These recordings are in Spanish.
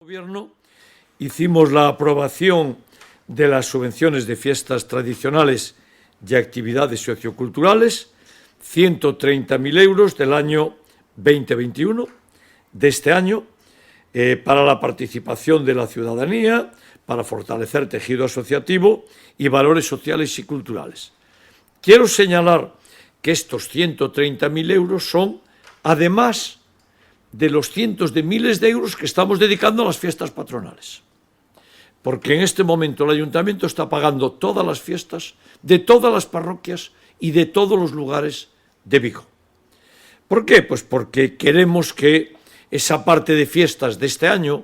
Gobierno hicimos la aprobación de las subvenciones de fiestas tradicionales y actividades socioculturales, 130.000 euros del año 2021, de este año, para la participación de la ciudadanía, para fortalecer tejido asociativo y valores sociales y culturales. Quiero señalar que estos 130.000 euros son, además de los cientos de miles de euros que estamos dedicando a las fiestas patronales. Porque en este momento el Ayuntamiento está pagando todas las fiestas de todas las parroquias y de todos los lugares de Vigo. ¿Por qué? Pues porque queremos que esa parte de fiestas de este año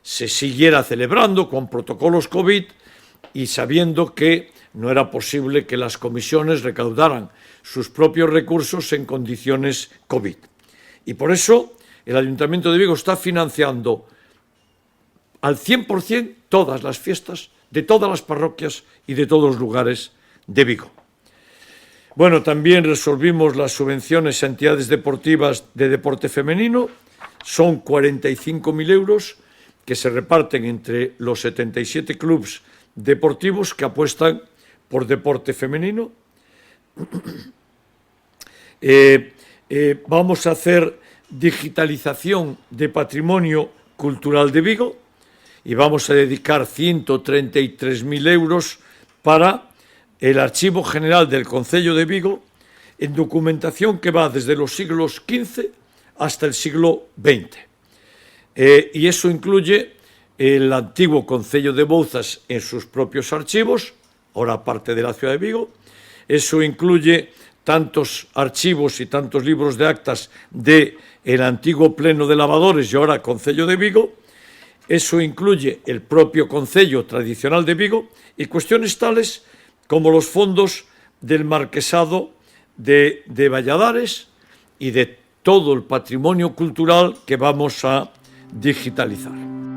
se siguiera celebrando con protocolos COVID y sabiendo que no era posible que las comisiones recaudaran sus propios recursos en condiciones COVID. Y por eso el Ayuntamiento de Vigo está financiando al 100% todas las fiestas de todas las parroquias y de todos los lugares de Vigo. Bueno, también resolvimos las subvenciones a entidades deportivas de deporte femenino. Son 45.000 euros que se reparten entre los 77 clubes deportivos que apuestan por deporte femenino. Vamos a hacer digitalización de patrimonio cultural de Vigo y vamos a dedicar 133.000 euros para el Archivo General del Concello de Vigo en documentación que va desde los siglos XV hasta el siglo XX. Y eso incluye el antiguo Concello de Bouzas en sus propios archivos, ahora parte de la ciudad de Vigo. Eso incluye tantos archivos y tantos libros de actas del antiguo Pleno de Lavadores y ahora Concello de Vigo. Eso incluye el propio Concello tradicional de Vigo y cuestiones tales como los fondos del Marquesado de Valladares y de todo el patrimonio cultural que vamos a digitalizar.